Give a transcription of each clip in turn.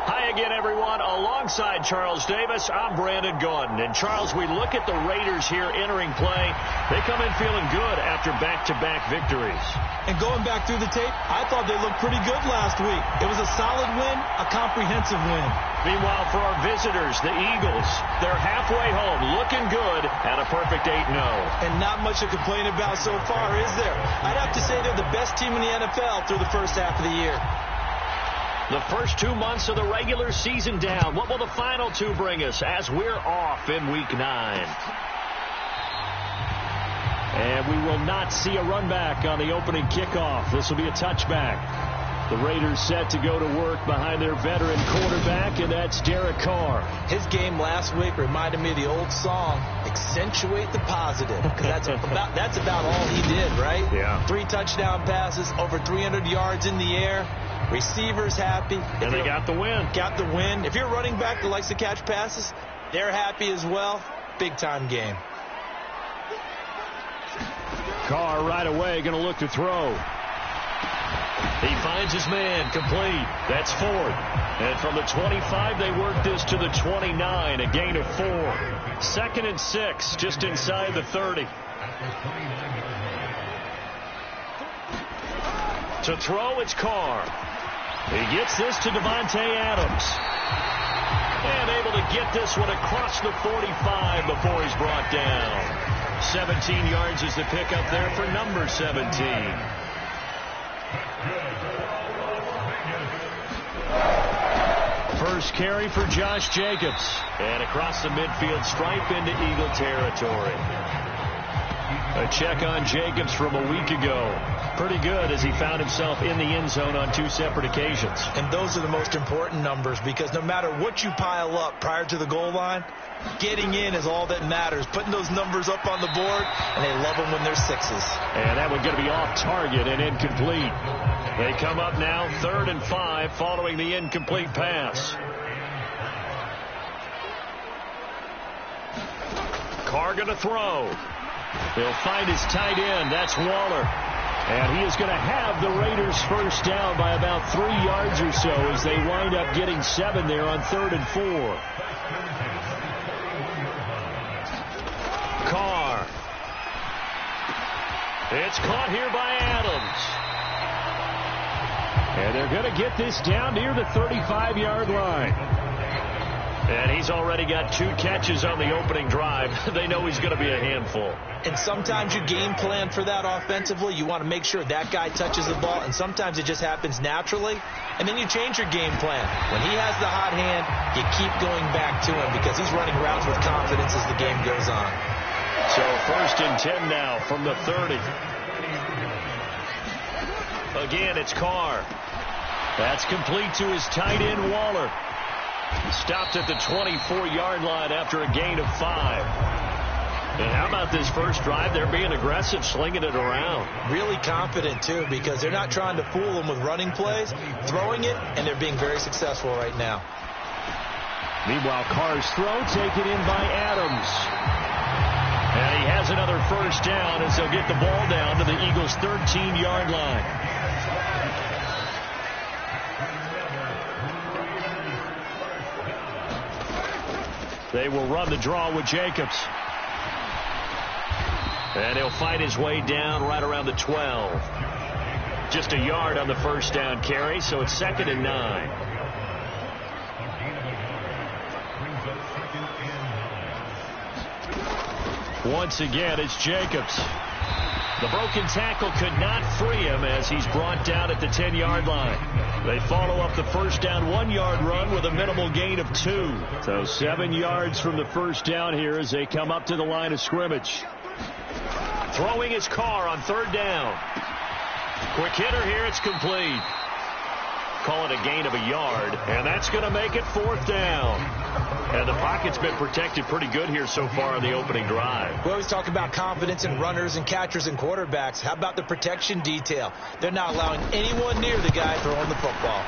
Hi again, everyone. Alongside Charles Davis, I'm Brandon Gaudin. And, Charles, we look at the Raiders here entering play. They come in feeling good after back-to-back victories. And going back through the tape, I thought they looked pretty good last week. It was a solid win, a comprehensive win. Meanwhile, for our visitors, the Eagles, they're halfway home, looking good at a perfect 8-0. And not much to complain about so far, is there? I'd have to say they're the best team in the NFL through the first half of the year. The first 2 months of the regular season down. What will the final 2 bring us as we're off in Week 9? And we will not see a run back on the opening kickoff. This will be a touchback. The Raiders set to go to work behind their veteran quarterback, and that's Derek Carr. His game last week reminded me of the old song, Accentuate the Positive, because that's about all he did, right? Yeah. 3 touchdown passes, over 300 yards in the air. Receivers happy. And they got the win. Got the win. If you're a running back that likes to catch passes, they're happy as well. Big-time game. Carr right away going to look to throw. He finds his man, complete. That's 4th. And from the 25, they work this to the 29, a gain of 4. 2nd and 6, just inside the 30. To throw, it's Carr. He gets this to Davante Adams. And able to get this one across the 45 before he's brought down. 17 yards is the pickup there for number 17. First carry for Josh Jacobs. And across the midfield stripe into Eagle territory. A check on Jacobs from a week ago. Pretty good as he found himself in the end zone on 2 separate occasions. And those are the most important numbers because no matter what you pile up prior to the goal line, getting in is all that matters. Putting those numbers up on the board, and they love them when they're 6s. And that one going to be off target and incomplete. They come up now 3rd and 5 following the incomplete pass. Carr going to throw. He'll find his tight end. That's Waller. And he is going to have the Raiders first down by about 3 yards or so as they wind up getting 7 there on 3rd and 4. Carr. It's caught here by Adams. And they're going to get this down near the 35-yard line. And he's already got 2 catches on the opening drive. They know he's going to be a handful. And sometimes you game plan for that offensively. You want to make sure that guy touches the ball, and sometimes it just happens naturally. And then you change your game plan. When he has the hot hand, you keep going back to him because he's running routes with confidence as the game goes on. So 1st and 10 now from the 30. Again, it's Carr. That's complete to his tight end, Waller. Stopped at the 24-yard line after a gain of 5. And how about this first drive? They're being aggressive, slinging it around. Really confident, too, because they're not trying to fool them with running plays, throwing it, and they're being very successful right now. Meanwhile, Carr's throw taken in by Adams. And he has another first down as they'll get the ball down to the Eagles' 13-yard line. They will run the draw with Jacobs. And he'll fight his way down right around the 12. Just a yard on the first down carry, so it's 2nd and 9. Once again, it's Jacobs. The broken tackle could not free him as he's brought down at the 10-yard line. They follow up the first down 1-yard run with a minimal gain of 2. So 7 yards from the first down here as they come up to the line of scrimmage. Throwing his Carr on 3rd down. Quick hitter here, it's complete. Call it a gain of a yard, and that's going to make it 4th down. And the pocket's been protected pretty good here so far on the opening drive. We always talk about confidence in runners and catchers and quarterbacks. How about the protection detail? They're not allowing anyone near the guy throwing the football.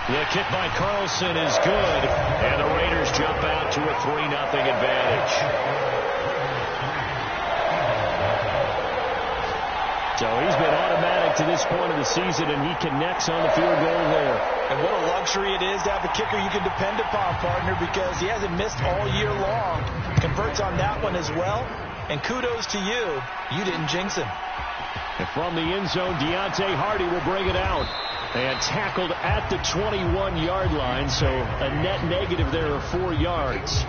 The kick by Carlson is good, and the Raiders jump out to a 3-0 advantage. So he's been automatic to this point of the season, and he connects on the field goal there. And what a luxury it is to have a kicker you can depend upon, partner, because he hasn't missed all year long. Converts on that one as well. And kudos to you. You didn't jinx him. And from the end zone, Deontay Hardy will bring it out. And tackled at the 21-yard line, so a net negative there of 4 yards.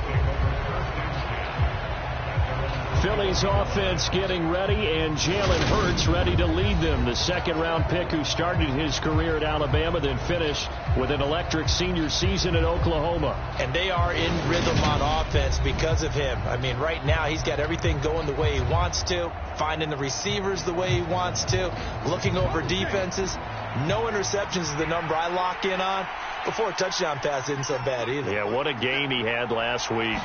Philly's offense getting ready, and Jalen Hurts ready to lead them. The second-round pick who started his career at Alabama, then finished with an electric senior season at Oklahoma. And they are in rhythm on offense because of him. I mean, right now he's got everything going the way he wants to, finding the receivers the way he wants to, looking over defenses. No interceptions is the number I lock in on. Before a touchdown pass isn't so bad either. Yeah, what a game he had last week.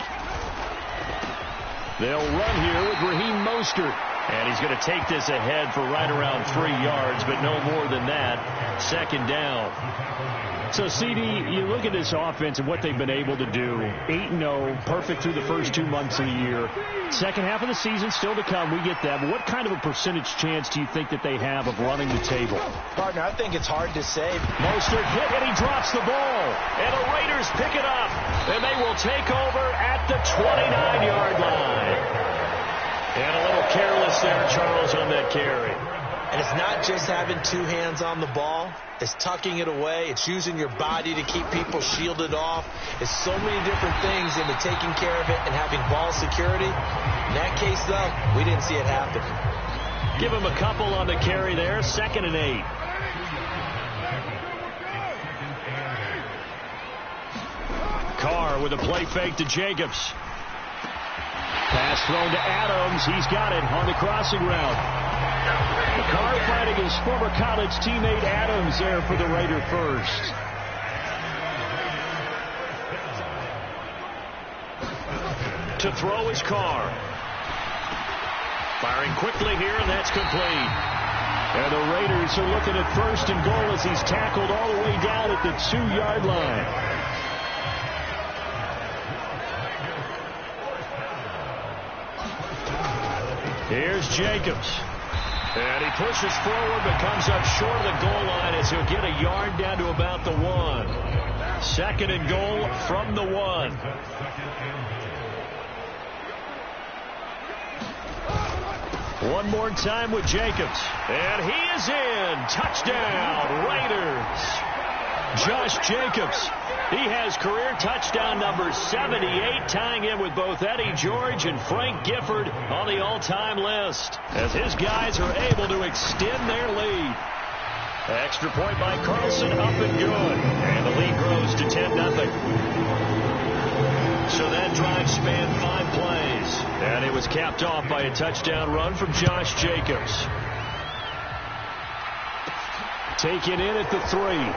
They'll run here with Raheem Mostert. And he's going to take this ahead for right around 3 yards, but no more than that. Second down. So, CD, you look at this offense and what they've been able to do. 8-0, perfect through the first 2 months of the year. Second half of the season still to come. We get that. But what kind of a percentage chance do you think that they have of running the table? Partner, I think it's hard to say. Mostert hit, and he drops the ball. And the Raiders pick it up. And they will take over at the 29-yard line. And a little careless there, Charles, on that carry. And it's not just having 2 hands on the ball. It's tucking it away. It's using your body to keep people shielded off. It's so many different things into taking care of it and having ball security. In that case, though, we didn't see it happen. Give him a couple on the carry there. 2nd and 8. Carr with a play fake to Jacobs. Pass thrown to Adams. He's got it on the crossing route. Carr finding his former college teammate Adams there for the Raider first. To throw is Carr. Firing quickly here, and that's complete. And the Raiders are looking at 1st and goal as he's tackled all the way down at the 2-yard line. Here's Jacobs. And he pushes forward but comes up short of the goal line as he'll get a yard down to about the 1. 2nd and goal from the 1. One more time with Jacobs. And he is in. Touchdown, Raiders. Josh Jacobs. He has career touchdown number 78, tying in with both Eddie George and Frank Gifford on the all-time list, as his guys are able to extend their lead. Extra point by Carlson, up and good. And the lead grows to 10-0. So that drive spanned 5 plays. And it was capped off by a touchdown run from Josh Jacobs. Taken in at the 3.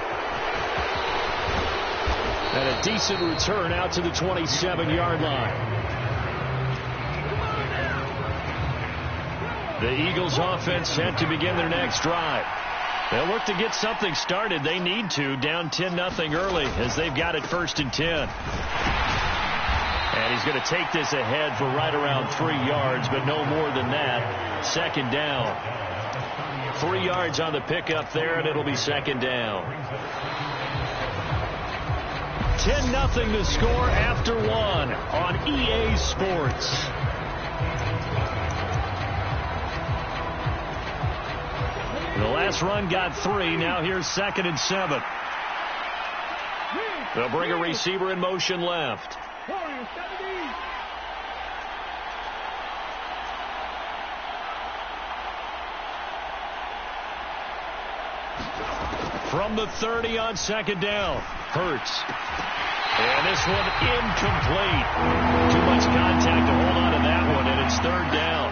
And a decent return out to the 27-yard line. The Eagles offense set to begin their next drive. They'll look to get something started. They need to, down 10-0 early as they've got it 1st and 10. And he's going to take this ahead for right around 3 yards, but no more than that. 2nd down. 3 yards on the pickup there, and it'll be 2nd down. 10-0 to score after 1 on EA Sports. The last run got 3. Now here's 2nd and 7. They'll bring a receiver in motion left. From the 30 on 2nd down. Hurts. And this one incomplete. Too much contact to hold on to that one, and it's 3rd down.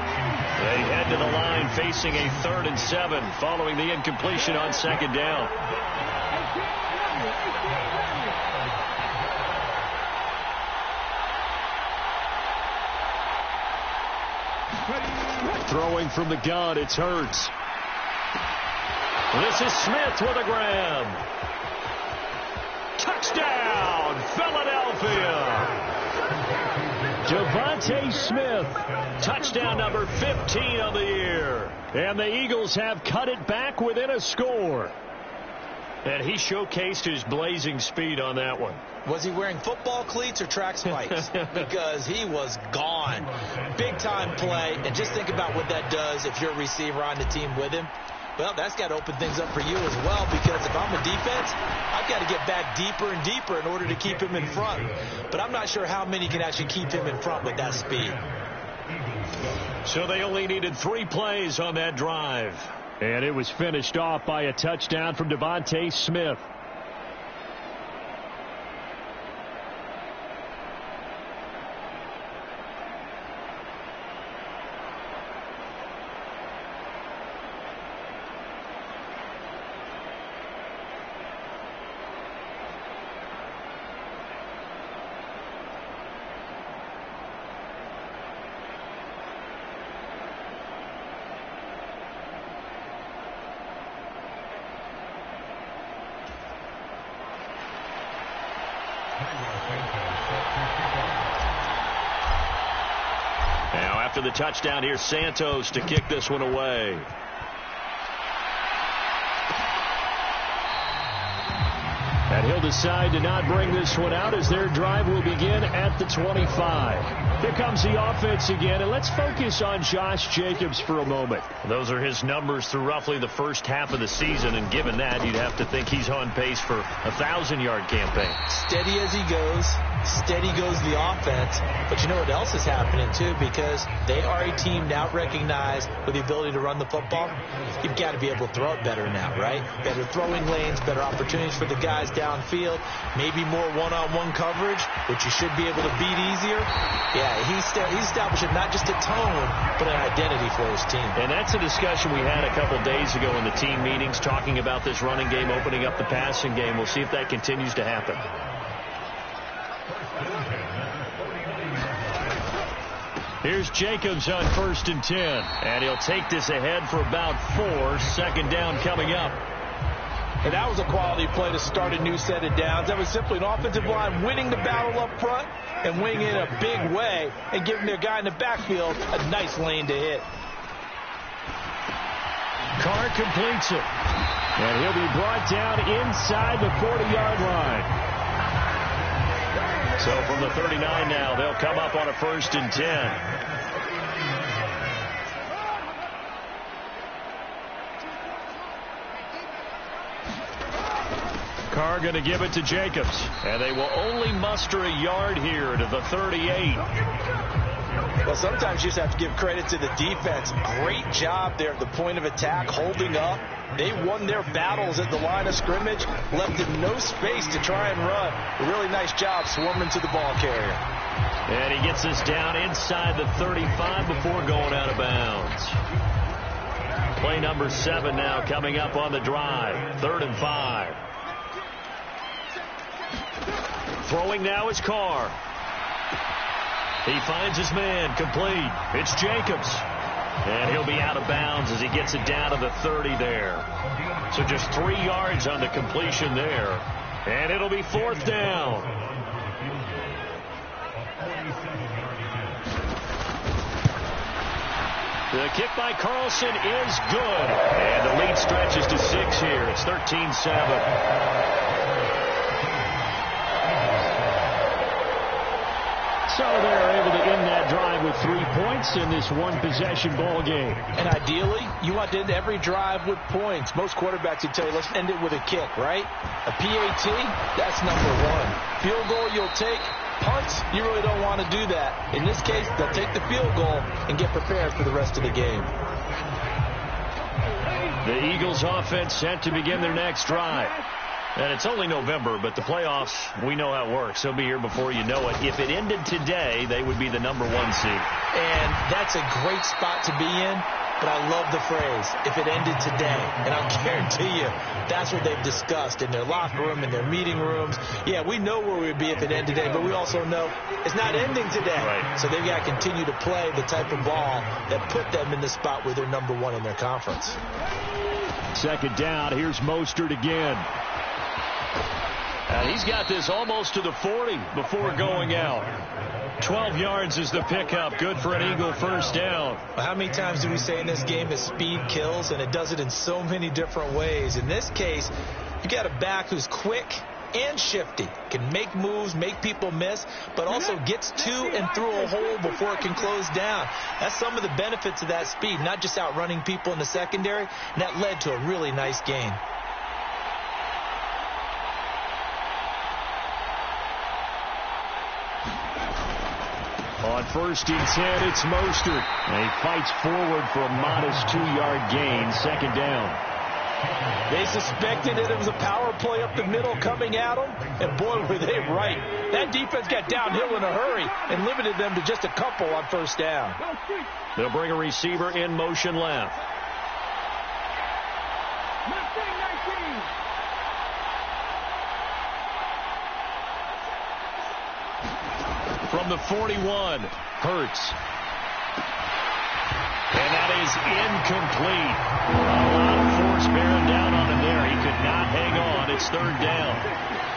They head to the line facing a 3rd and 7 following the incompletion on 2nd down. Throwing from the gun, it's Hurts. This is Smith with a grab. Touchdown, Philadelphia. Devontae Smith, touchdown number 15 of the year. And the Eagles have cut it back within a score. And he showcased his blazing speed on that one. Was he wearing football cleats or track spikes? Because he was gone. Big-time play. And just think about what that does if you're a receiver on the team with him. Well, that's got to open things up for you as well, because if I'm a defense, I've got to get back deeper and deeper in order to keep him in front. But I'm not sure how many can actually keep him in front with that speed. So they only needed 3 plays on that drive. And it was finished off by a touchdown from Devontae Smith. Now after the touchdown, here's Santos to kick this one away. And he'll decide to not bring this one out as their drive will begin at the 25. Here comes the offense again, and let's focus on Josh Jacobs for a moment. Those are his numbers through roughly the first half of the season, and given that, you'd have to think he's on pace for a 1,000-yard campaign. Steady as he goes. Steady goes the offense. But you know what else is happening, too? Because they are a team now recognized with the ability to run the football. You've got to be able to throw it better now, right? Better throwing lanes, better opportunities for the guys downfield, maybe more one-on-one coverage, which you should be able to beat easier. Yeah, he's establishing not just a tone, but an identity for his team. And that's a discussion we had a couple days ago in the team meetings, talking about this running game, opening up the passing game. We'll see if that continues to happen. Here's Jacobs on 1st and 10. And he'll take this ahead for about 4. Second down coming up. And that was a quality play to start a new set of downs. That was simply an offensive line winning the battle up front and winning it in a big way and giving their guy in the backfield a nice lane to hit. Carr completes it. And he'll be brought down inside the 40-yard line. So from the 39 now, they'll come up on a 1st and 10. Carr going to give it to Jacobs. And they will only muster a yard here to the 38. Well, sometimes you just have to give credit to the defense. Great job there at the point of attack, holding up. They won their battles at the line of scrimmage, left them no space to try and run. A really nice job swarming to the ball carrier. And he gets us down inside the 35 before going out of bounds. Play number 7 now coming up on the drive. 3rd and 5. Throwing now is Carr. He finds his man, complete. It's Jacobs. And he'll be out of bounds as he gets it down to the 30 there. So just 3 yards on the completion there. And it'll be 4th down. The kick by Carlson is good. And the lead stretches to 6 here. It's 13-7. So they're able to end that drive with 3 points in this one-possession ball game. And ideally, you want to end every drive with points. Most quarterbacks would tell you, let's end it with a kick, right? A PAT, that's number 1. Field goal you'll take. Punts, you really don't want to do that. In this case, they'll take the field goal and get prepared for the rest of the game. The Eagles offense set to begin their next drive. And it's only November, but the playoffs, we know how it works. They'll be here before you know it. If it ended today, they would be the number 1 seed. And that's a great spot to be in, but I love the phrase, if it ended today. And I'll guarantee you, that's what they've discussed in their locker room, in their meeting rooms. Yeah, we know where we'd be if it ended today, but we also know it's not ending today. Right. So they've got to continue to play the type of ball that put them in the spot where they're number 1 in their conference. Second down, here's Mostert again. He's got this almost to the 40 before going out. 12 yards is the pickup. Good for an Eagle first down. How many times do we say in this game that speed kills, and it does it in so many different ways? In this case, you got a back who's quick and shifty, can make moves, make people miss, but also gets to and through a hole before it can close down. That's some of the benefits of that speed, not just outrunning people in the secondary, and that led to a really nice gain. On 1st and 10, it's Mostert. And he fights forward for a modest 2-yard gain, second down. They suspected it was a power play up the middle coming at them, and boy, were they right. That defense got downhill in a hurry and limited them to just a couple on first down. They'll bring a receiver in motion left. From the 41, Hurts. And that is incomplete. A lot of force bearing down on him there. He could not hang on. It's third down.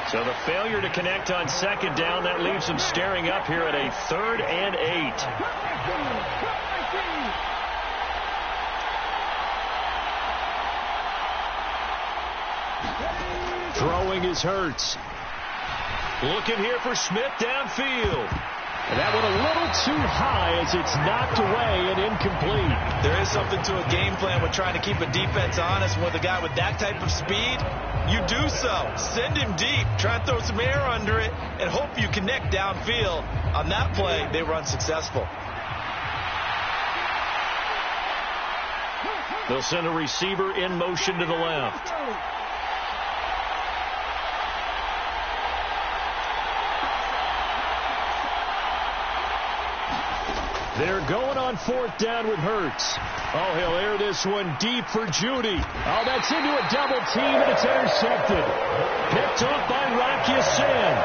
So the failure to connect on second down, that leaves him staring up here at a 3rd and 8. Throwing is Hurts. Looking here for Smith downfield. And that one a little too high as it's knocked away and incomplete. There is something to a game plan with trying to keep a defense honest. With a guy with that type of speed, you do so. Send him deep. Try and throw some air under it and hope you connect downfield. On that play, they were unsuccessful. They'll send a receiver in motion to the left. They're going on 4th down with Hurts. Oh, he'll air this one deep for Judy. Oh, that's into a double team, and it's intercepted. Picked off by Rocky Sin.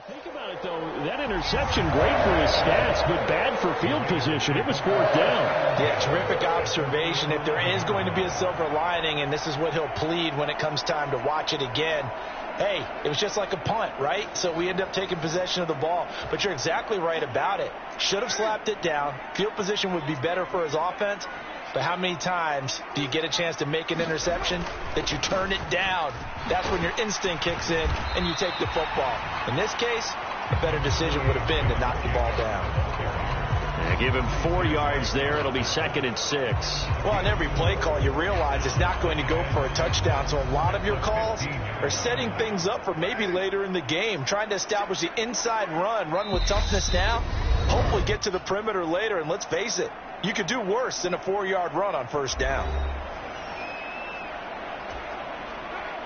Think about it, though. That interception, great for his stats, but bad for field position. It was 4th down. Yeah, terrific observation. If there is going to be a silver lining, and this is what he'll plead when it comes time to watch it again, hey, it was just like a punt, right? So we end up taking possession of the ball. But you're exactly right about it. Should have slapped it down. Field position would be better for his offense. But how many times do you get a chance to make an interception that you turn it down? That's when your instinct kicks in and you take the football. In this case, a better decision would have been to knock the ball down. Give him 4 yards there. It'll be 2nd and 6. Well, on every play call, you realize it's not going to go for a touchdown. So a lot of your calls are setting things up for maybe later in the game, trying to establish the inside run with toughness now, hopefully get to the perimeter later. And let's face it, you could do worse than a 4-yard run on first down.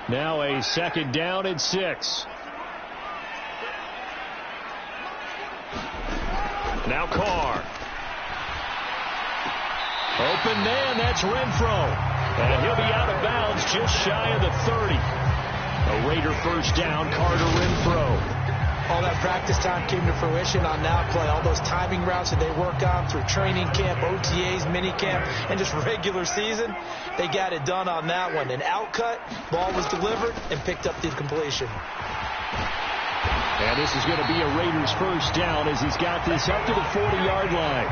Now a 2nd down and 6. Now Carr. Open man, that's Renfro. And he'll be out of bounds just shy of the 30. A Raider first down, Carter Renfro. All that practice time came to fruition on that play. All those timing routes that they work on through training camp, OTAs, minicamp, and just regular season, they got it done on that one. An outcut, ball was delivered, and picked up the completion. And this is going to be a Raiders first down as he's got this up to the 40-yard line.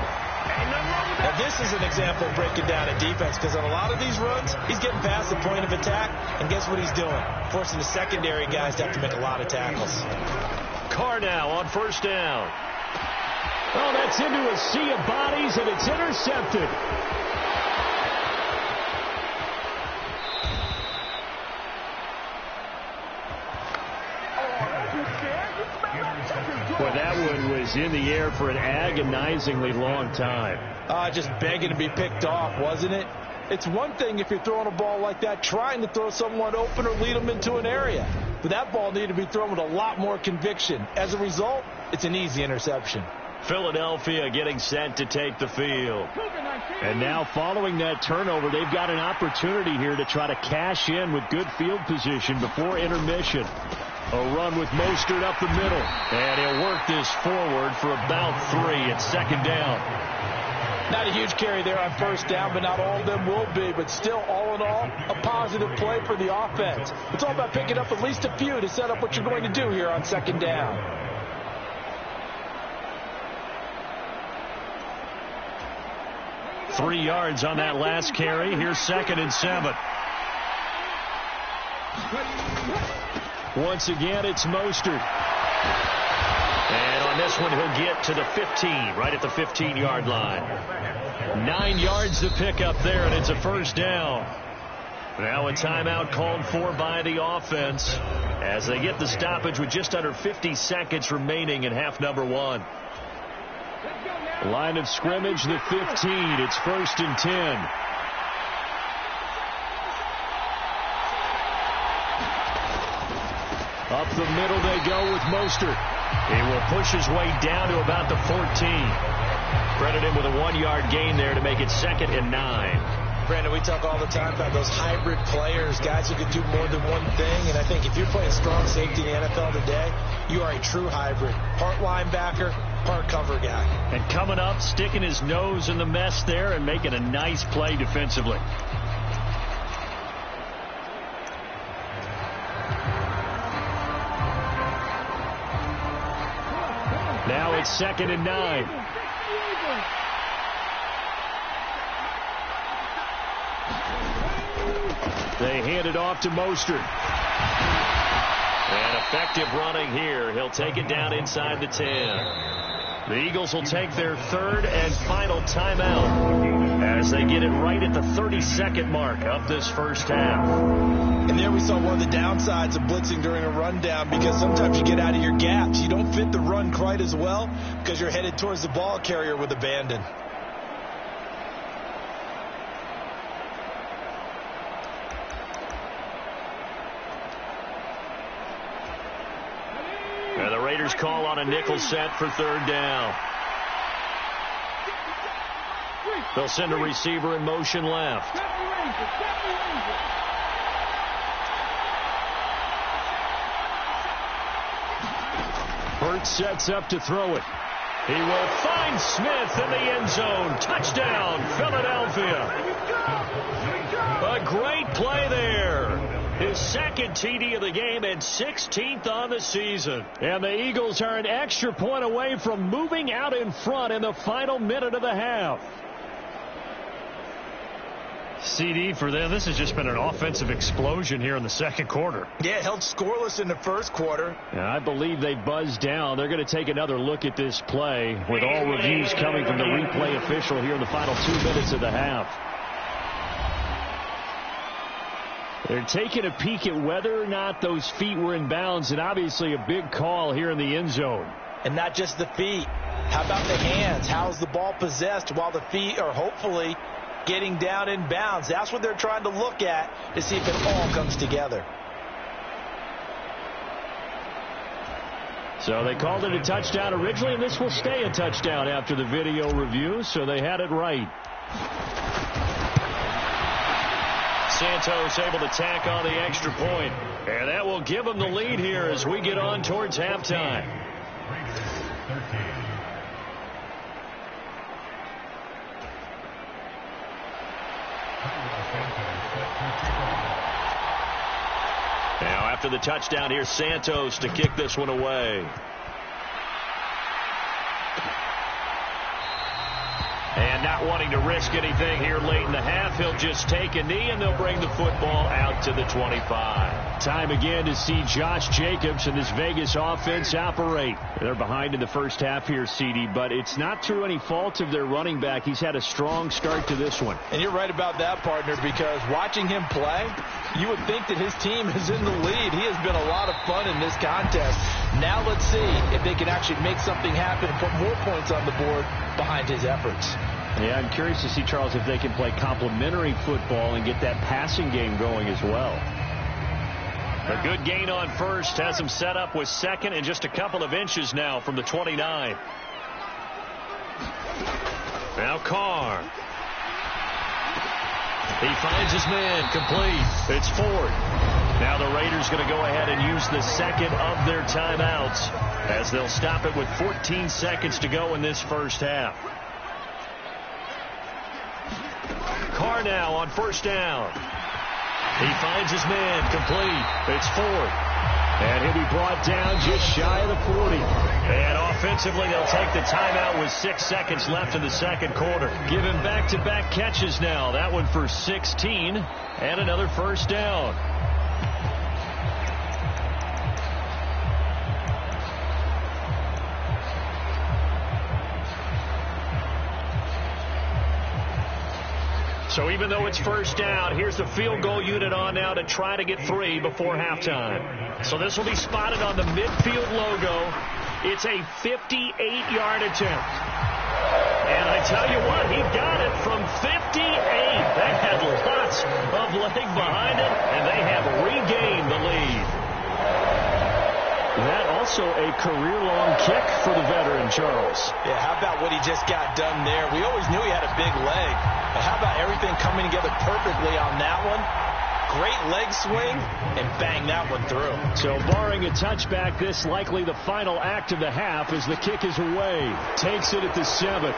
Now this is an example of breaking down a defense, because on a lot of these runs, he's getting past the point of attack, and guess what he's doing? Forcing the secondary guys to have to make a lot of tackles. Carr now on first down. Oh, that's into a sea of bodies, and it's intercepted. Well, that one was in the air for an agonizingly long time. Just begging to be picked off, wasn't it? It's one thing if you're throwing a ball like that, trying to throw someone open or lead them into an area. But that ball needed to be thrown with a lot more conviction. As a result, it's an easy interception. Philadelphia getting set to take the field. And now following that turnover, they've got an opportunity here to try to cash in with good field position before intermission. A run with Mostert up the middle. And he'll work this forward for about 3. It's 2nd down. Not a huge carry there on first down, but not all of them will be. But still, all in all, a positive play for the offense. It's all about picking up at least a few to set up what you're going to do here on 2nd down. Three yards on that last carry. Here's 2nd and 7. Once again, it's Mostert. And on this one, he'll get to the 15, right at the 15-yard line. 9 yards to pick up there, and it's a first down. Now a timeout called for by the offense as they get the stoppage with just under 50 seconds remaining in half number 1. Line of scrimmage, the 15. It's 1st and 10. Up the middle they go with Mostert. He will push his way down to about the 14. Credit him with a 1-yard gain there to make it 2nd and 9. Brandon, we talk all the time about those hybrid players, guys who can do more than one thing. And I think if you're playing strong safety in the NFL today, you are a true hybrid. Part linebacker, part cover guy. And coming up, sticking his nose in the mess there and making a nice play defensively. Now it's 2nd and 9. They hand it off to Mostert. And effective running here. He'll take it down inside the 10. The Eagles will take their 3rd and final timeout as they get it right at the 30-second mark of this first half. And there we saw one of the downsides of blitzing during a rundown, because sometimes you get out of your gaps. You don't fit the run quite as well because you're headed towards the ball carrier with abandon. And the Raiders call on a nickel set for 3rd down. They'll send a receiver in motion left. Burt sets up to throw it. He will find Smith in the end zone. Touchdown, Philadelphia. A great play there. His 2nd TD of the game and 16th on the season. And the Eagles are an extra point away from moving out in front in the final minute of the half. CD for them. This has just been an offensive explosion here in the second quarter. Yeah, held scoreless in the first quarter. And I believe they buzzed down. They're going to take another look at this play with all reviews coming from the replay official here in the final 2 minutes of the half. They're taking a peek at whether or not those feet were in bounds, and obviously a big call here in the end zone. And not just the feet. How about the hands? How's the ball possessed while the feet are hopefully getting down in bounds? That's what they're trying to look at to see if it all comes together. So they called it a touchdown originally, and this will stay a touchdown after the video review, so they had it right. Santos able to tack on the extra point, and that will give them the lead here as we get on towards halftime. Now after the touchdown, here's Santos to kick this one away. And not wanting to risk anything here late in the half, he'll just take a knee, and they'll bring the football out to the 25. Time again to see Josh Jacobs and this Vegas offense operate. They're behind in the first half here, CD, but it's not through any fault of their running back. He's had a strong start to this one. And you're right about that, partner, because watching him play, you would think that his team is in the lead. He has been a lot of fun in this contest. Now let's see if they can actually make something happen and put more points on the board behind his efforts. Yeah, I'm curious to see, Charles, if they can play complementary football and get that passing game going as well. A good gain on first has him set up with second and just a couple of inches now from the 29. Now Carr. He finds his man complete. It's Ford. Now the Raiders going to go ahead and use the second of their timeouts as they'll stop it with 14 seconds to go in this first half. Carr now on first down. He finds his man complete. It's Ford. And he'll be brought down just shy of the 40. And offensively, they'll take the timeout with 6 seconds left in the second quarter. Give him back-to-back catches now. That one for 16 and another first down. So even though it's first down, here's the field goal unit on now to try to get 3 before halftime. So this will be spotted on the midfield logo. It's a 58-yard attempt. And I tell you what, he got it from 58. They had lots of leg behind it, and they have regained the lead. That also a career-long kick for the veteran, Charles. Yeah, how about what he just got done there? We always knew he had a big leg, but how about everything coming together perfectly on that one? Great leg swing, and bang that one through. So barring a touchback, this likely the final act of the half as the kick is away. Takes it at the 7.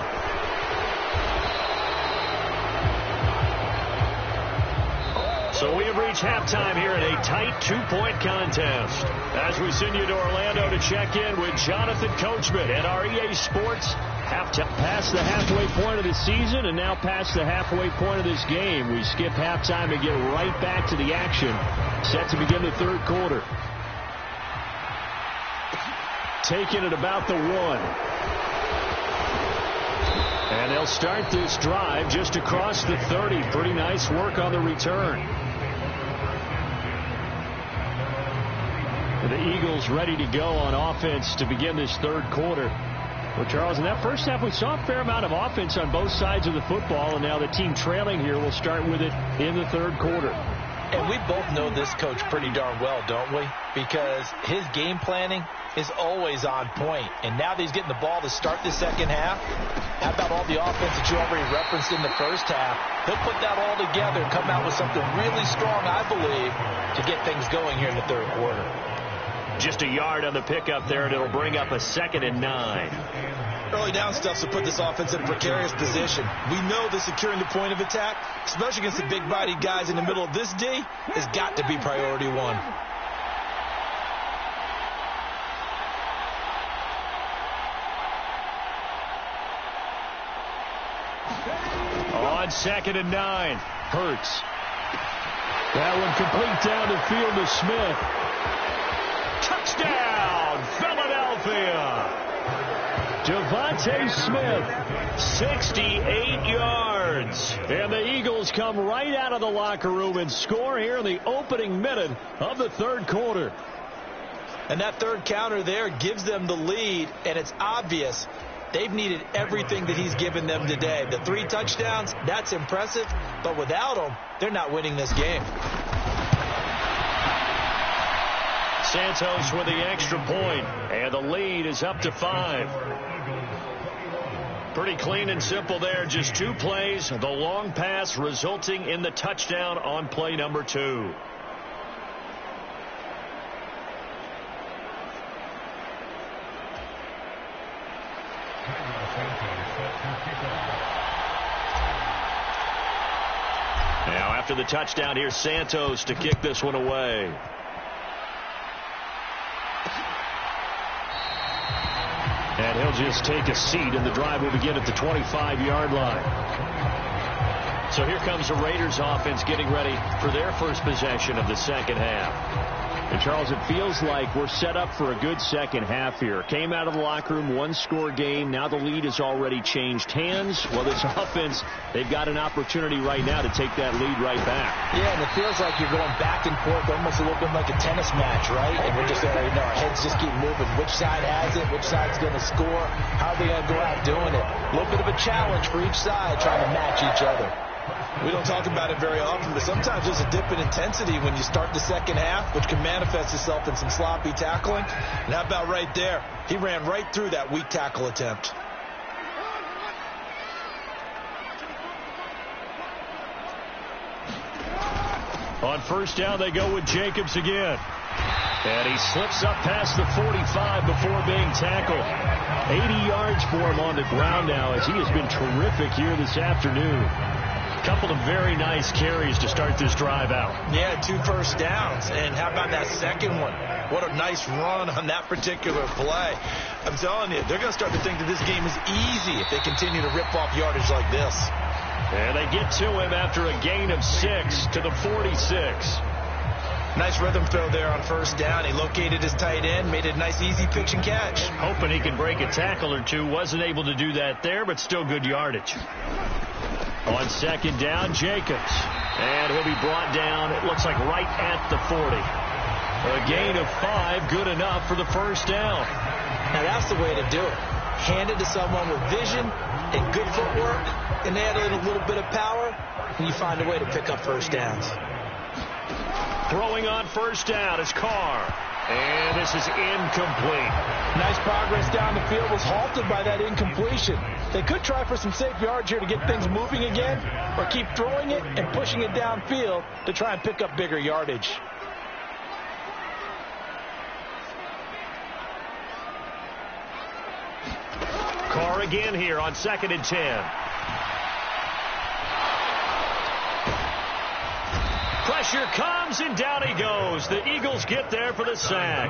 So we have reached halftime here in a tight 2-point contest. As we send you to Orlando to check in with Jonathan Coachman at our EA Sports. Past the halfway point of the season and now past the halfway point of this game. We skip halftime and get right back to the action. Set to begin the third quarter. Taking it about the 1. And they'll start this drive just across the 30. Pretty nice work on the return. The Eagles ready to go on offense to begin this third quarter. Well, Charles, in that first half, we saw a fair amount of offense on both sides of the football, and now the team trailing here will start with it in the third quarter. And we both know this coach pretty darn well, don't we? Because his game planning is always on point. And now that he's getting the ball to start the second half, how about all the offense that you already referenced in the first half? He'll put that all together and come out with something really strong, I believe, to get things going here in the third quarter. Just a yard on the pickup there, and it'll bring up a 2nd and 9. Early down stuff to put this offense in a precarious position. We know that securing the point of attack, especially against the big-bodied guys in the middle of this D, has got to be priority 1. On 2nd and 9. Hurts. That one complete down the field to Smith. Touchdown, Philadelphia. Devontae Smith, 68 yards. And the Eagles come right out of the locker room and score here in the opening minute of the third quarter. And that third counter there gives them the lead, and it's obvious they've needed everything that he's given them today. The 3 touchdowns, that's impressive, but without him, they're not winning this game. Santos with the extra point, and the lead is up to 5. Pretty clean and simple there. Just 2 plays. The long pass resulting in the touchdown on play number 2. Now after the touchdown, here's Santos to kick this one away. And he'll just take a seat, and the drive will begin at the 25-yard line. So here comes the Raiders offense getting ready for their first possession of the second half. And, Charles, it feels like we're set up for a good second half here. Came out of the locker room, 1-score game. Now the lead has already changed hands. Well, this offense, they've got an opportunity right now to take that lead right back. Yeah, and it feels like you're going back and forth, almost a little bit like a tennis match, right? And we're just, our heads just keep moving. Which side has it? Which side's going to score? How are they going to go out doing it? A little bit of a challenge for each side, trying to match each other. We don't talk about it very often, but sometimes there's a dip in intensity when you start the second half, which can manifest itself in some sloppy tackling. And how about right there? He ran right through that weak tackle attempt. On first down, they go with Jacobs again. And he slips up past the 45 before being tackled. 80 yards for him on the ground now, as he has been terrific here this afternoon. Couple of very nice carries to start this drive out. Yeah, 2 first downs. And how about that second one? What a nice run on that particular play. I'm telling you, they're going to start to think that this game is easy if they continue to rip off yardage like this. And they get to him after a gain of 6 to the 46. Nice rhythm throw there on first down. He located his tight end, made it a nice easy pitch and catch. Hoping he could break a tackle or two. Wasn't able to do that there, but still good yardage. On second down, Jacobs. And he'll be brought down, it looks like, right at the 40. A gain of 5, good enough for the first down. Now that's the way to do it. Hand it to someone with vision and good footwork, and add in a little bit of power, and you find a way to pick up first downs. Throwing on first down is Carr. And this is incomplete. Nice progress down the field, was halted by that incompletion. They could try for some safe yards here to get things moving again, or keep throwing it and pushing it downfield to try and pick up bigger yardage. Carr again here on 2nd and 10. Pressure comes, and down he goes. The Eagles get there for the sack.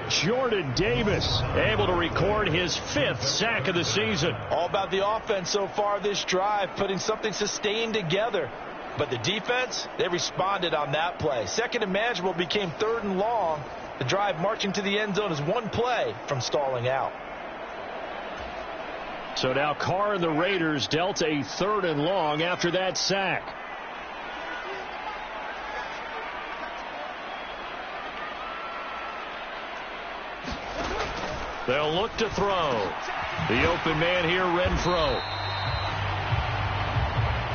Jordan Davis able to record his 5th sack of the season. All about the offense so far this drive, putting something sustained together. But the defense, they responded on that play. 2nd and manageable became 3rd and long. The drive marching to the end zone is 1 play from stalling out. So now Carr and the Raiders dealt a 3rd and long after that sack. They'll look to throw. The open man here, Renfro.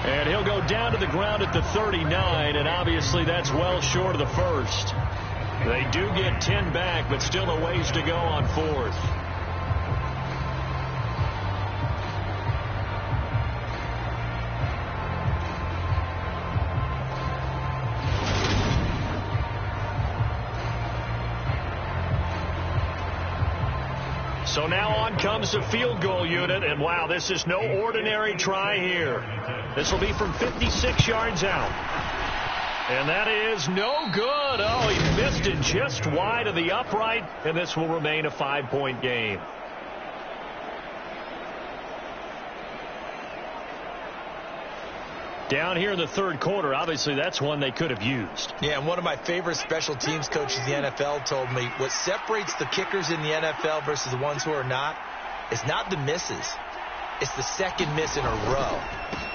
And he'll go down to the ground at the 39, and obviously that's well short of the first. They do get 10 back, but still a ways to go on 4th. So now on comes the field goal unit, and wow, this is no ordinary try here. This will be from 56 yards out. And that is no good. Oh, he missed it just wide of the upright, and this will remain a 5-point game. Down here in the third quarter, obviously that's one they could have used. Yeah, and one of my favorite special teams coaches in the NFL told me what separates the kickers in the NFL versus the ones who are not is not the misses. It's the second miss in a row.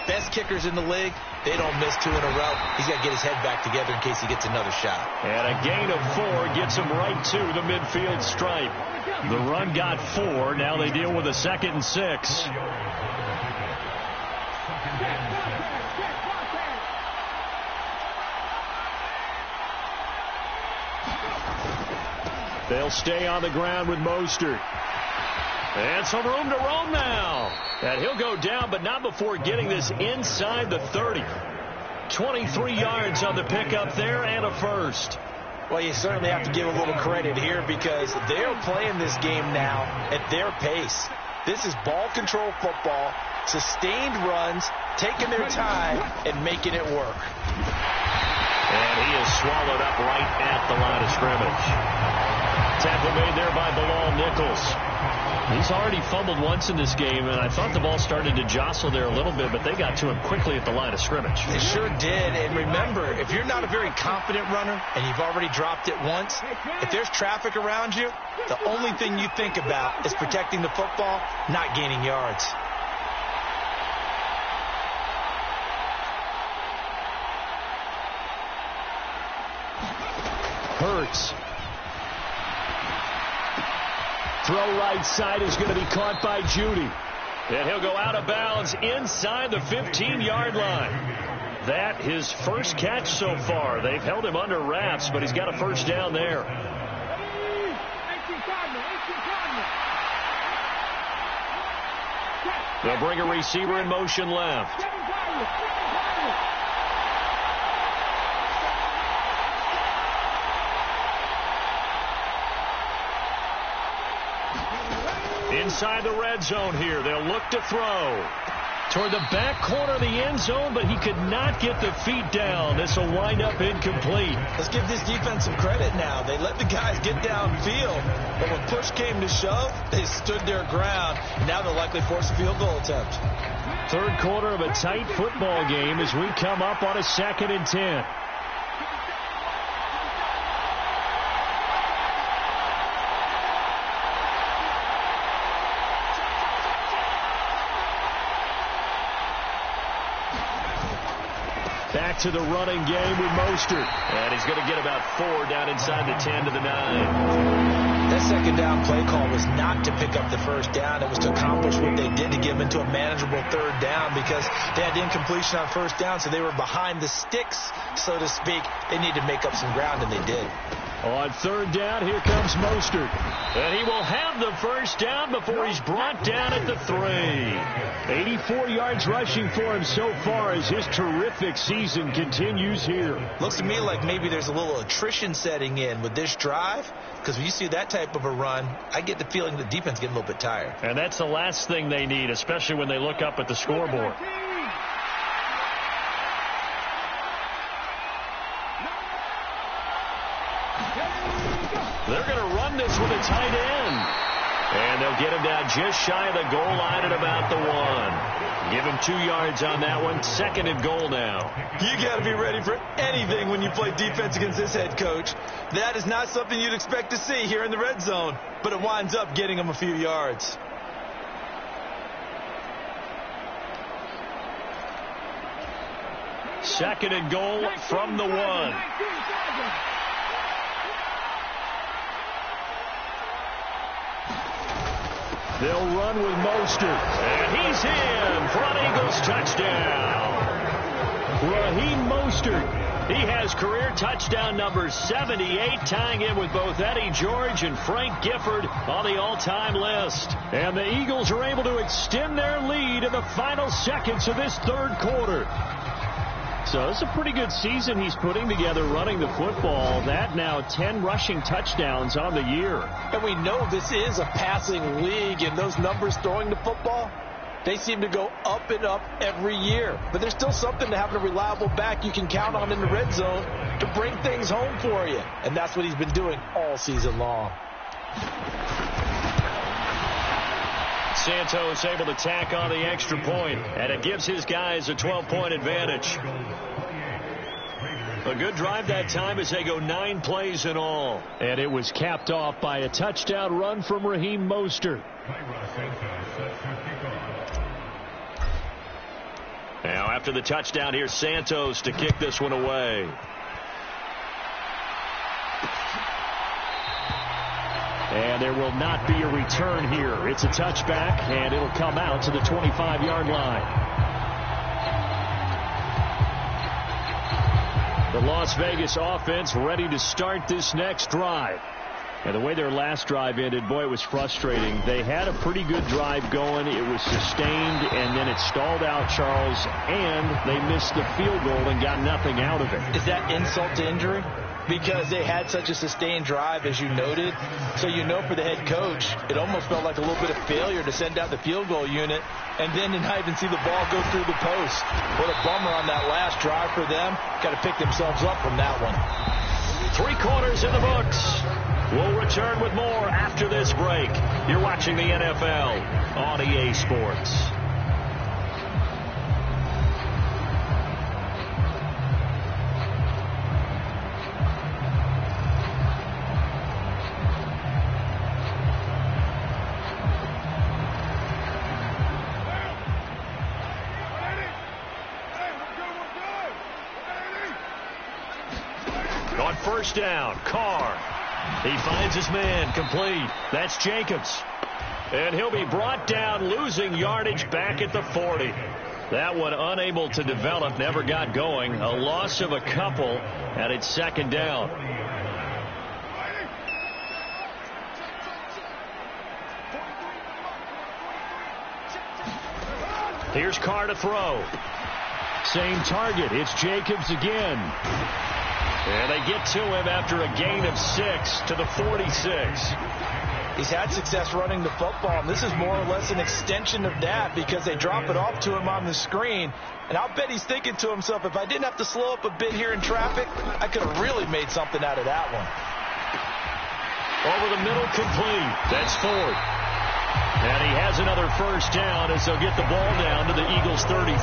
Best kickers in the league, they don't miss 2 in a row. He's got to get his head back together in case he gets another shot. And a gain of 4 gets him right to the midfield stripe. The run got 4. Now they deal with a 2nd and 6. They'll stay on the ground with Mostert. And some room to roam now. And he'll go down, but not before getting this inside the 30. 23 yards on the pickup there and a first. Well, you certainly have to give a little credit here because they're playing this game now at their pace. This is ball control football, sustained runs, taking their time, and making it work. And he is swallowed up right at the line of scrimmage. Tackle made there by Bilal Nichols. He's already fumbled once in this game, and I thought the ball started to jostle there a little bit, but they got to him quickly at the line of scrimmage. They sure did, and remember, if you're not a very confident runner and you've already dropped it once, if there's traffic around you, the only thing you think about is protecting the football, not gaining yards. Hurts. Throw right side is going to be caught by Judy. And he'll go out of bounds inside the 15-yard line. That his first catch so far. They've held him under wraps, but he's got a first down there. They'll bring a receiver in motion left. Inside the red zone here. They'll look to throw toward the back corner of the end zone, but he could not get the feet down. This will wind up incomplete. Let's give this defense some credit now. They let the guys get downfield, but when push came to shove, they stood their ground. Now they'll likely force a field goal attempt. Third quarter of a tight football game as we come up on a 2nd and 10. Back to the running game with Mostert. And he's going to get about 4 down inside the 10 to the 9. That second down play call was not to pick up the first down. It was to accomplish what they did to get them into a manageable third down because they had incompletion on first down, so they were behind the sticks, so to speak. They needed to make up some ground, and they did. On third down, here comes Mostert. And he will have the first down before he's brought down at the 3. 84 yards rushing for him so far as his terrific season continues here. Looks to me like maybe there's a little attrition setting in with this drive, because when you see that type of a run, I get the feeling the defense getting a little bit tired. And that's the last thing they need, especially when they look up at the scoreboard. They're going to run this with a tight end. And they'll get him down just shy of the goal line at about the 1. Give him 2 yards on that one. 2nd and goal now. You got to be ready for anything when you play defense against this head coach. That is not something you'd expect to see here in the red zone, but it winds up getting him a few yards. Second and goal from the 1. They'll run with Mostert. And he's in for an Eagles touchdown. Raheem Mostert. He has career touchdown number 78, tying in with both Eddie George and Frank Gifford on the all-time list. And the Eagles are able to extend their lead in the final seconds of this third quarter. So it's a pretty good season he's putting together running the football. That now 10 rushing touchdowns on the year. And we know this is a passing league, and those numbers throwing the football, they seem to go up and up every year. But there's still something to having a reliable back you can count on in the red zone to bring things home for you. And that's what he's been doing all season long. Santos able to tack on the extra point, and it gives his guys a 12-point advantage. A good drive that time as they go 9 plays in all. And it was capped off by a touchdown run from Raheem Mostert. Now after the touchdown, here's Santos to kick this one away. And there will not be a return here. It's a touchback, and it'll come out to the 25-yard line. The Las Vegas offense ready to start this next drive. And the way their last drive ended, boy, it was frustrating. They had a pretty good drive going. It was sustained, and then it stalled out, Charles, and they missed the field goal and got nothing out of it. Is that insult to injury? Because they had such a sustained drive, as you noted. So you know for the head coach, it almost felt like a little bit of failure to send out the field goal unit and then to not even see the ball go through the post. What a bummer on that last drive for them. Got to pick themselves up from that one. 3 quarters in the books. We'll return with more after this break. You're watching the NFL on EA Sports. On first down, Carr. He finds his man, complete. That's Jacobs. And he'll be brought down, losing yardage back at the 40. That one unable to develop, never got going. A loss of a couple, and it's second down. Here's Carr to throw. Same target. It's Jacobs again. And they get to him after a gain of 6 to the 46. He's had success running the football, and this is more or less an extension of that because they drop it off to him on the screen. And I'll bet he's thinking to himself, if I didn't have to slow up a bit here in traffic, I could have really made something out of that one. Over the middle, complete. That's Ford. And he has another first down as they'll get the ball down to the Eagles' 33.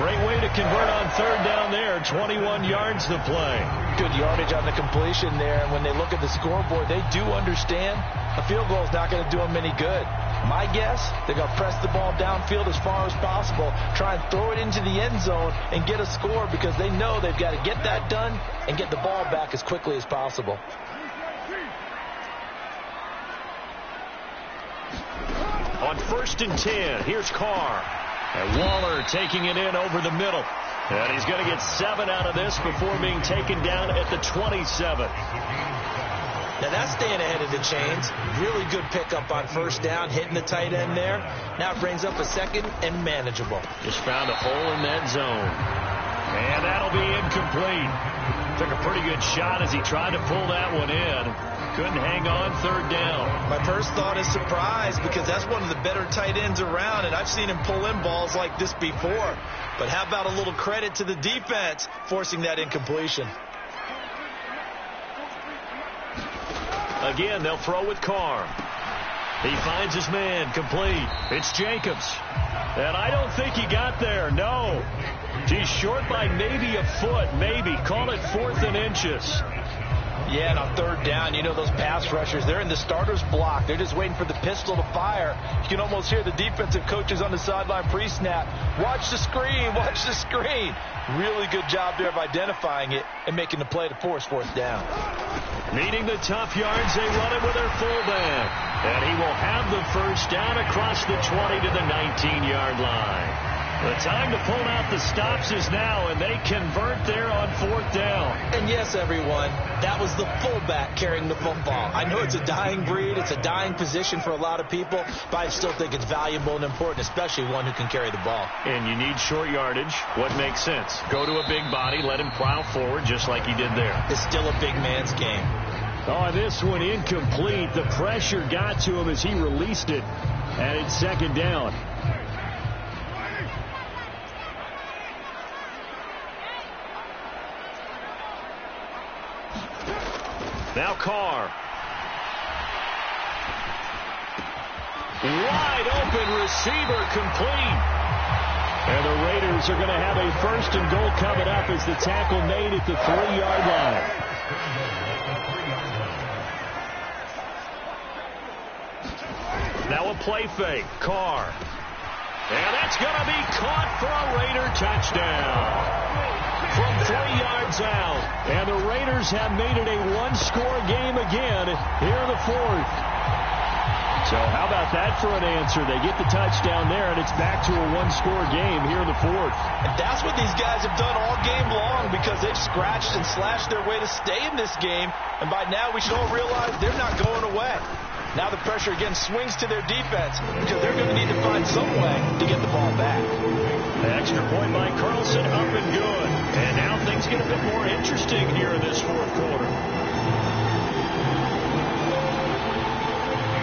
Great way to convert on third down there. 21 yards to play. Good yardage on the completion there. And when they look at the scoreboard, they do understand a field goal is not going to do them any good. My guess, they're going to press the ball downfield as far as possible, try and throw it into the end zone and get a score because they know they've got to get that done and get the ball back as quickly as possible. On first and 10, here's Carr. And Waller taking it in over the middle. And he's going to get 7 out of this before being taken down at the 27. Now that's staying ahead of the chains. Really good pickup on first down, hitting the tight end there. Now it brings up a second and manageable. Just found a hole in that zone. And that'll be incomplete. Took a pretty good shot as he tried to pull that one in. Couldn't hang on third down. My first thought is surprise because that's one of the better tight ends around, and I've seen him pull in balls like this before. But how about a little credit to the defense forcing that incompletion? Again, they'll throw with Carr. He finds his man, complete. It's Jacobs. And I don't think he got there, no. He's short by maybe a foot, maybe. Call it 4th and inches. Yeah, and on third down, you know those pass rushers, they're in the starter's block. They're just waiting for the pistol to fire. You can almost hear the defensive coaches on the sideline pre-snap. Watch the screen, watch the screen. Really good job there of identifying it and making the play to force 4th down. Needing the tough yards, they run it with their fullback. And he will have the first down across the 20 to the 19-yard line. The time to pull out the stops is now, and they convert there on 4th down. And yes, everyone, that was the fullback carrying the football. I know it's a dying breed, it's a dying position for a lot of people, but I still think it's valuable and important, especially one who can carry the ball. And you need short yardage. What makes sense? Go to a big body, let him plow forward just like he did there. It's still a big man's game. Oh, this one incomplete. The pressure got to him as he released it, and it's second down. Now Carr. Wide open receiver complete. And the Raiders are going to have a 1st and goal coming up as the tackle made at the 3-yard line. Now a play fake. Carr. And that's going to be caught for a Raider touchdown. From 3 yards out. And the Raiders have made it a one-score game again here in the 4th. So how about that for an answer? They get the touchdown there, and it's back to a one-score game here in the 4th. And that's what these guys have done all game long because they've scratched and slashed their way to stay in this game. And by now we should all realize they're not going away. Now the pressure again swings to their defense because they're going to need to find some way to get the ball back. The extra point by Carlson up and good. And now things get a bit more interesting here in this 4th quarter.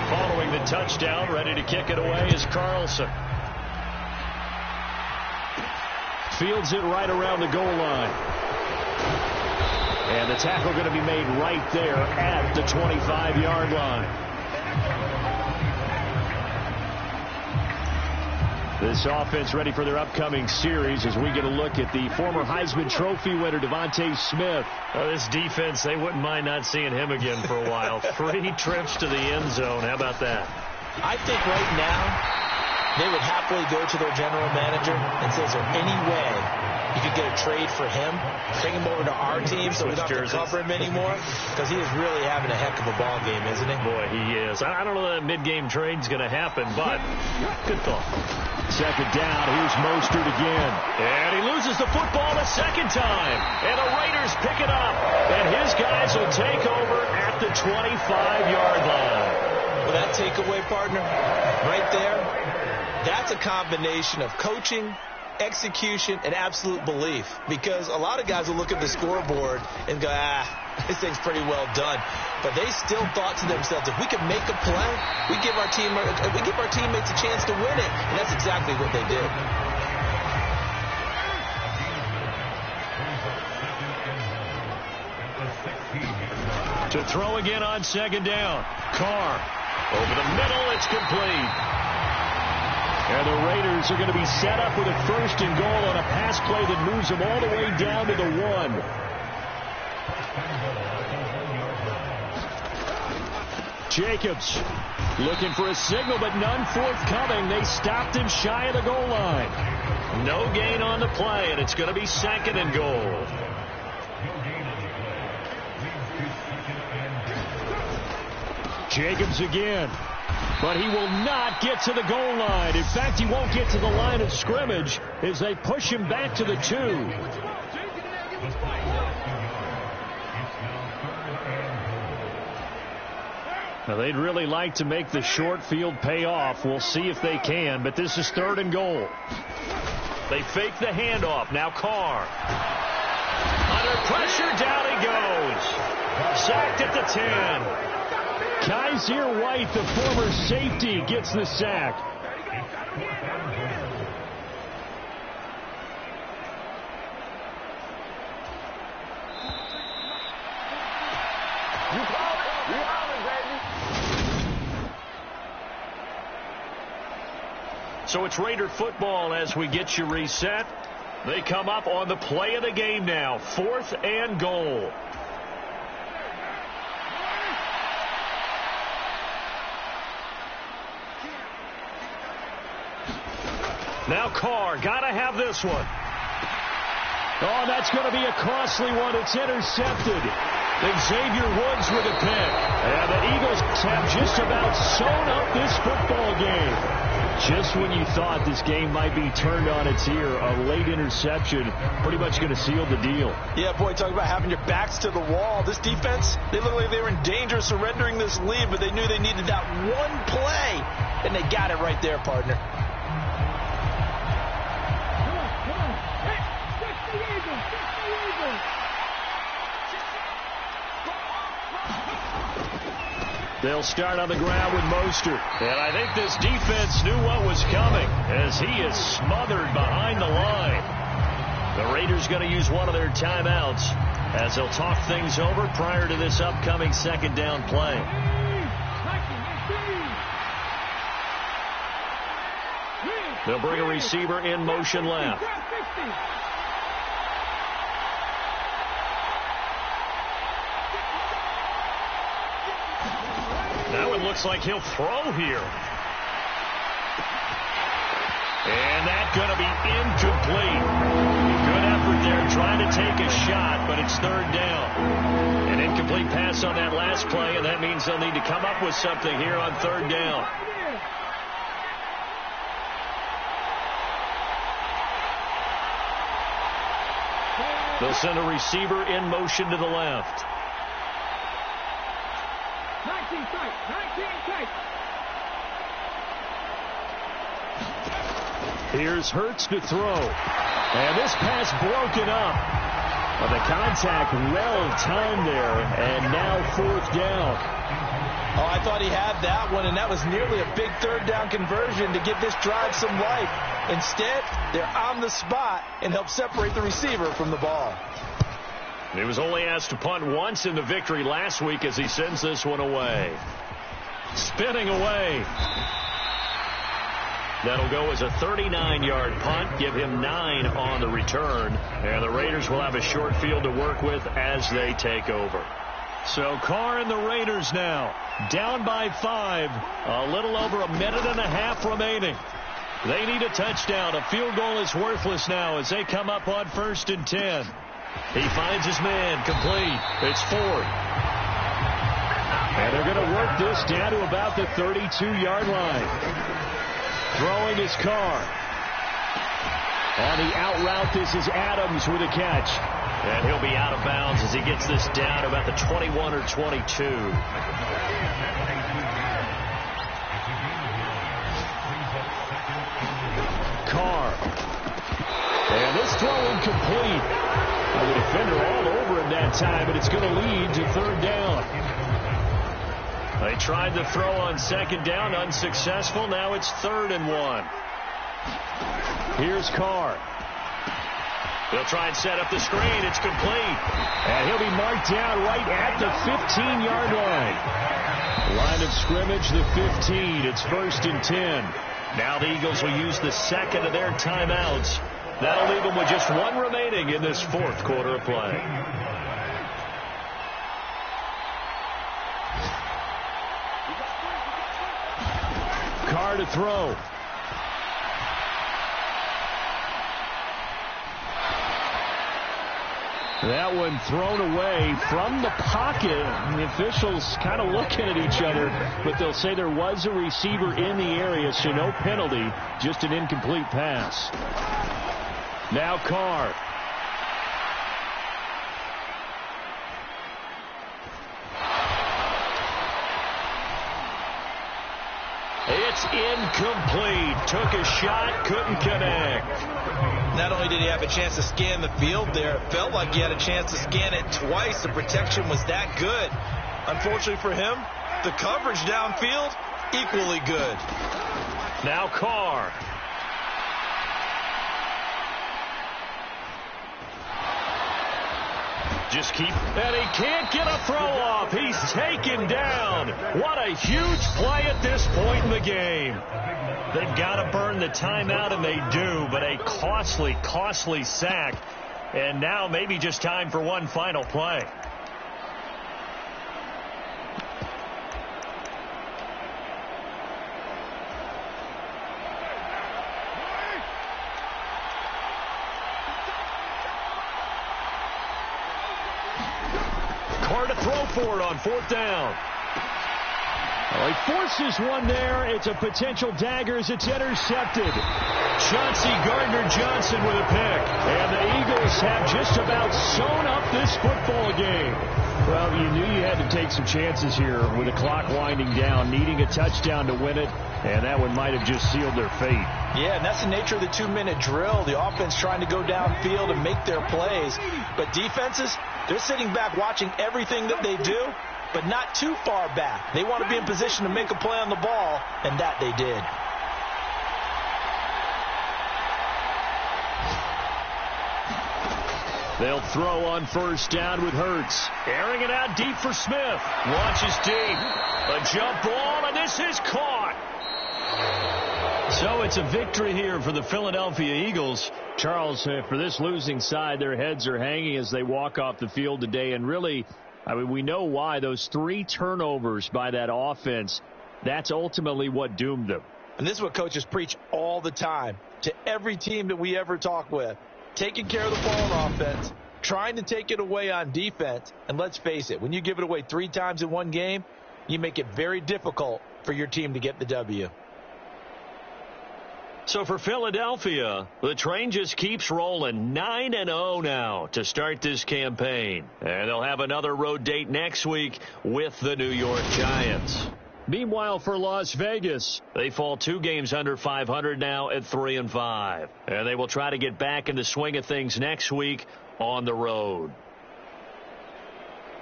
Following the touchdown, ready to kick it away is Carlson. Fields it right around the goal line. And the tackle going to be made right there at the 25-yard line. This offense ready for their upcoming series as we get a look at the former Heisman Trophy winner, Devontae Smith. This defense, they wouldn't mind not seeing him again for a while. 3 trips to the end zone. How about that? I think right now they would happily go to their general manager and say, is there any way you could get a trade for him, bring him over to our team so we don't have to cover him anymore? Because he is really having a heck of a ball game, isn't he? Boy, he is. I don't know that mid-game trade's going to happen, but good thought. 2nd down, here's Mostert again. And he loses the football a 2nd time. And the Raiders pick it up. And his guys will take over at the 25-yard line. Well, that takeaway, partner, right there, that's a combination of coaching, execution, and absolute belief. Because a lot of guys will look at the scoreboard and go, this thing's pretty well done. But they still thought to themselves, if we can make a play, we give our teammates a chance to win it. And that's exactly what they did. To throw again on 2nd down. Carr. Over the middle, it's complete. And the Raiders are going to be set up with a 1st and goal on a pass play that moves them all the way down to the 1. Jacobs looking for a signal, but none forthcoming. They stopped him shy of the goal line. No gain on the play, and it's going to be 2nd and goal. Jacobs again. But he will not get to the goal line. In fact, he won't get to the line of scrimmage as they push him back to the 2. Now, they'd really like to make the short field pay off. We'll see if they can, but this is 3rd and goal. They fake the handoff. Now Carr. Under pressure, down he goes. Sacked at the 10. Kaiser White, the former safety, gets the sack. So it's Raider football as we get you reset. They come up on the play of the game now. 4th and goal. Now Carr, gotta have this one. Oh, that's going to be a costly one. It's intercepted. Xavier Woods with a pick. And the Eagles have just about sewn up this football game. Just when you thought this game might be turned on its ear, a late interception pretty much going to seal the deal. Yeah, boy, talk about having your backs to the wall. This defense, they look like they were in danger of surrendering this lead, but they knew they needed that one play, and they got it right there, partner. They'll start on the ground with Mostert. And I think this defense knew what was coming as he is smothered behind the line. The Raiders going to use one of their timeouts as they'll talk things over prior to this upcoming 2nd down play. They'll bring a receiver in motion left. That one looks like he'll throw here. And that's going to be incomplete. Good effort there trying to take a shot, but it's third down. An incomplete pass on that last play, and that means they'll need to come up with something here on third down. They'll send a receiver in motion to the left. 19 tight. Here's Hurts to throw. And this pass broken up. But the contact well timed there, and now fourth down. Oh, I thought he had that one, and that was nearly a big third down conversion to give this drive some life. Instead, they're on the spot and help separate the receiver from the ball. He was only asked to punt once in the victory last week as he sends this one away. Spinning away. That'll go as a 39-yard punt, give him 9 on the return. And the Raiders will have a short field to work with as they take over. So Carr and the Raiders now down by 5. A little over a minute and a half remaining. They need a touchdown. A field goal is worthless now as they come up on 1st and 10. He finds his man, complete. It's 4th. And they're going to work this down to about the 32-yard line. Throwing his Carr. On the out route, this is Adams with a catch. And he'll be out of bounds as he gets this down to about the 21 or 22. Carr. And this throw incomplete. The defender all over him that time, but it's going to lead to third down. They tried the throw on second down, unsuccessful. Now it's 3rd and 1. Here's Carr. They'll try and set up the screen. It's complete. And he'll be marked down right at the 15-yard line. Line of scrimmage, the 15. It's 1st and 10. Now the Eagles will use the second of their timeouts. That'll leave them with just 1 remaining in this 4th quarter of play. Carr to throw. That one thrown away from the pocket. The officials kind of looking at each other, but they'll say there was a receiver in the area, so no penalty, just an incomplete pass. Now Carr. It's incomplete. Took a shot, couldn't connect. Not only did he have a chance to scan the field there, it felt like he had a chance to scan it twice. The protection was that good. Unfortunately for him, the coverage downfield, equally good. Now Carr. Just keep, and he can't get a throw off. He's taken down. What a huge play at this point in the game. They've got to burn the timeout, and they do, but a costly, costly sack. And now maybe just time for one final play. Carr to throw for it on 4th down. Well, he forces one there. It's a potential dagger as it's intercepted. Chauncey Gardner-Johnson with a pick. And the Eagles have just about sewn up this football game. Well, you knew you had to take some chances here with the clock winding down, needing a touchdown to win it, and that one might have just sealed their fate. Yeah, and that's the nature of the 2-minute drill. The offense trying to go downfield and make their plays. But defenses, they're sitting back watching everything that they do, but not too far back. They want to be in position to make a play on the ball, and that they did. They'll throw on 1st down with Hurts. Airing it out deep for Smith. Launches deep. A jump ball, and this is caught. So So it's a victory here for the Philadelphia Eagles. Charles, for this losing side, their heads are hanging as they walk off the field today. And really, I mean, we know why. Those 3 turnovers by that offense, that's ultimately what doomed them. And this is what coaches preach all the time to every team that we ever talk with. Taking care of the ball on offense, trying to take it away on defense. And let's face it, when you give it away 3 times in one game, you make it very difficult for your team to get the W. So for Philadelphia, the train just keeps rolling. 9-0 now to start this campaign. And they'll have another road date next week with the New York Giants. Meanwhile, for Las Vegas, they fall 2 games under 500 now at 3-5. And they will try to get back in the swing of things next week on the road.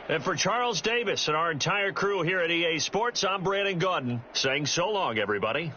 And for Charles Davis and our entire crew here at EA Sports, I'm Brandon Gaudin saying so long, everybody.